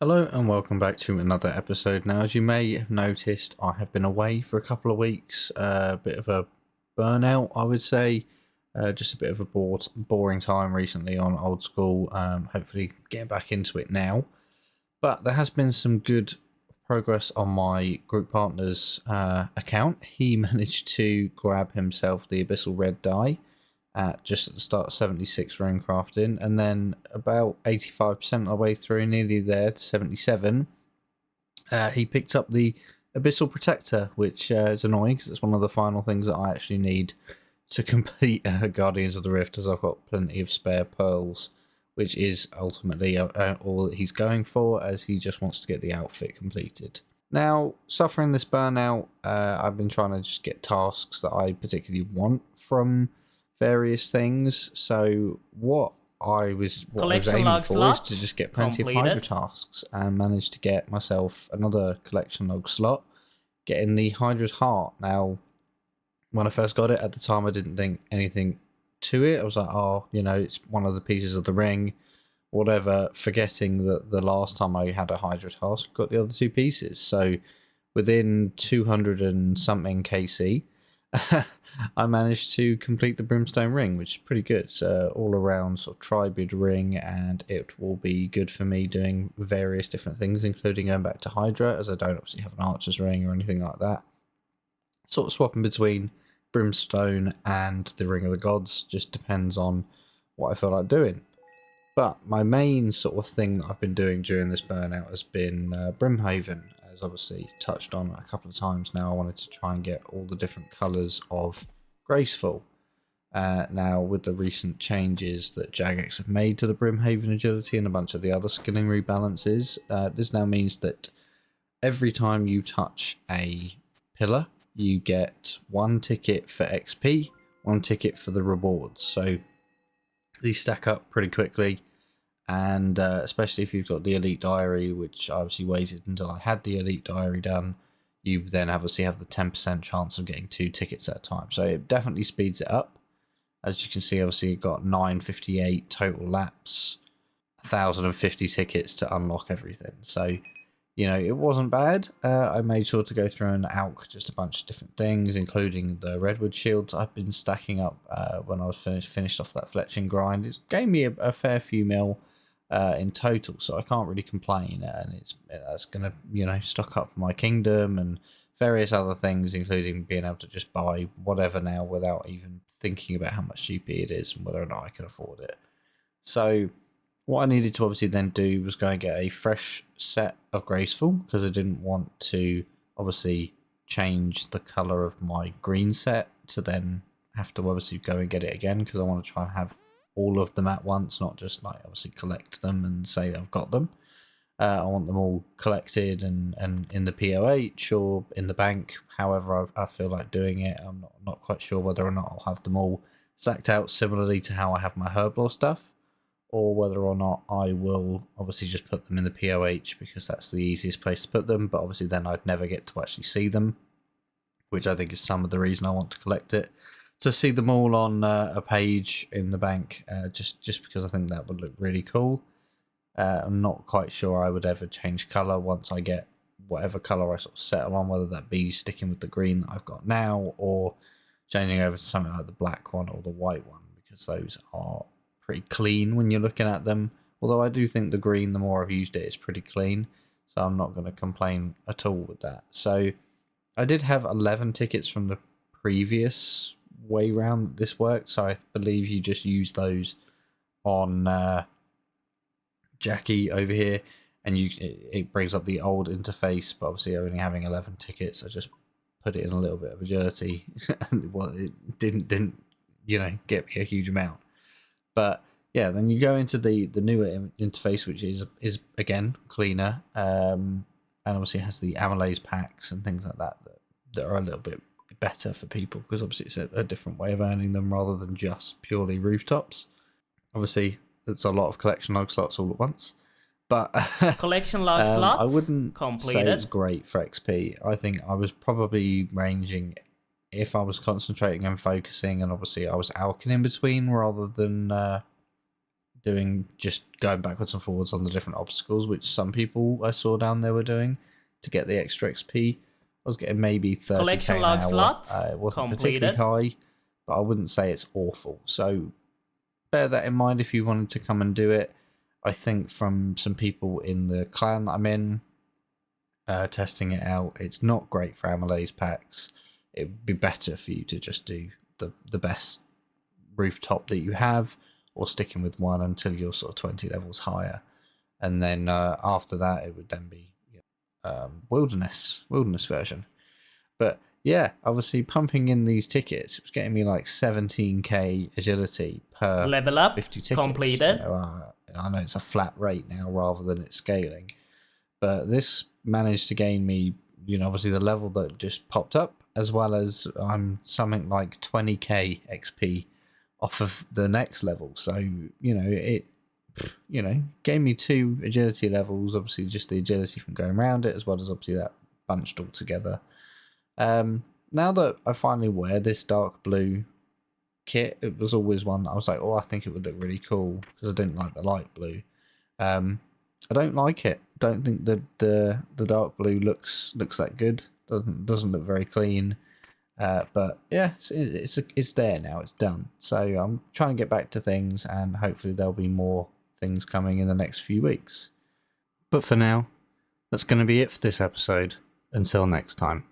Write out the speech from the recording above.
Hello and welcome back to another episode. Now, as you may have noticed, I have been away for a couple of weeks. A bit of a burnout, I would say. Just a bit of a boring time recently on old school. Hopefully, getting back into it now. But there has been some good progress on my group partner's account. He managed to grab himself the Abyssal Red die just at the start of 76 rune crafting, and then about 85% of the way through, nearly there to 77, he picked up the Abyssal Protector, which is annoying because it's one of the final things that I actually need to complete Guardians of the Rift, as I've got plenty of spare pearls, which is ultimately all that he's going for, as he just wants to get the outfit completed. Now, suffering this burnout, I've been trying to just get tasks that I particularly want from various things. So what I was Collection aiming log for is to slots just get plenty of Hydra completed. tasks, and managed to get myself another collection log slot, getting the Hydra's Heart. Now, when I first got it at the time, I didn't think anything to it. I was like, oh, it's one of the pieces of the ring, whatever, forgetting that the last time I had a Hydra task, got the other two pieces. So within 200 and something KC, I managed to complete the Brimstone ring, which is pretty good. It's all around sort of tribute ring, and it will be good for me doing various different things, including going back to Hydra, as I don't obviously have an Archer's ring or anything like that. Sort of swapping between Brimstone and the Ring of the Gods just depends on what I feel like doing. But my main sort of thing that I've been doing during this burnout has been Brimhaven, as obviously touched on a couple of times now. I wanted to try and get all the different colours of Graceful. Now, with the recent changes that Jagex have made to the Brimhaven agility and a bunch of the other skilling rebalances, this now means that every time you touch a pillar, you get one ticket for XP, one ticket for the rewards. So these stack up pretty quickly, and especially if you've got the Elite Diary, which I obviously waited until I had the Elite Diary done, you then obviously have the 10% chance of getting 2 tickets at a time. So it definitely speeds it up. As you can see, obviously you've got 958 total laps, 1,050 tickets to unlock everything. So it wasn't bad. I made sure to go through and alch just a bunch of different things, including the redwood shields I've been stacking up when I was finished off that fletching grind. It gave me a fair few mil in total, so I can't really complain. And that's going to stock up my kingdom and various other things, including being able to just buy whatever now without even thinking about how much GP it is and whether or not I can afford it. So what I needed to obviously then do was go and get a fresh set of Graceful, because I didn't want to obviously change the colour of my green set to then have to obviously go and get it again, because I want to try and have all of them at once, not just like obviously collect them and say I've got them. I want them all collected and in the POH or in the bank, however I feel like doing it. I'm not quite sure whether or not I'll have them all stacked out similarly to how I have my Herblore stuff, or whether or not I will obviously just put them in the POH, because that's the easiest place to put them, but obviously then I'd never get to actually see them, which I think is some of the reason I want to collect it, to see them all on a page in the bank, just because I think that would look really cool. I'm not quite sure I would ever change colour once I get whatever colour I sort of settle on, whether that be sticking with the green that I've got now, or changing over to something like the black one or the white one, because those are pretty clean when you're looking at them. Although I do think the green, the more I've used it, is pretty clean, so I'm not going to complain at all with that. So I did have 11 tickets from the previous way round that this worked, so I believe you just use those on Jackie over here, and it brings up the old interface, but obviously only having 11 tickets, I just put it in a little bit of agility. Well, it didn't get me a huge amount. But yeah, then you go into the newer interface, which is again cleaner, and obviously has the amylase packs and things like that are a little bit better for people, because obviously it's a different way of earning them rather than just purely rooftops. Obviously, it's a lot of collection log slots all at once, but Collection log I slot wouldn't say it's completed. great for XP. I think I was probably ranging, if I was concentrating and focusing, and obviously I was alching in between rather than just going backwards and forwards on the different obstacles, which some people I saw down there were doing to get the extra XP. I was getting maybe 30k Collection an log hour. slot It wasn't completed. particularly high, but I wouldn't say it's awful. So bear that in mind if you wanted to come and do it. I think from some people in the clan that I'm in, testing it out, it's not great for Amylase packs. It would be better for you to just do the best rooftop that you have, or sticking with one until you're sort of 20 levels higher, and then after that it would then be wilderness version. But yeah, obviously pumping in these tickets, it was getting me like 17k agility per Level up 50 tickets. completed. I know it's a flat rate now rather than it's scaling, but this managed to gain me, obviously the level that just popped up, as well as I'm something like 20k XP off of the next level. So, it gave me 2 agility levels, obviously just the agility from going around it, as well as obviously that bunched all together. Now that I finally wear this dark blue kit, it was always one that I was like, I think it would look really cool, because I didn't like the light blue. I don't like it. Don't think that the dark blue looks that good. Doesn't look very clean. But yeah, it's there now. It's done. So I'm trying to get back to things, and hopefully there'll be more things coming in the next few weeks. But for now, that's going to be it for this episode. Until next time.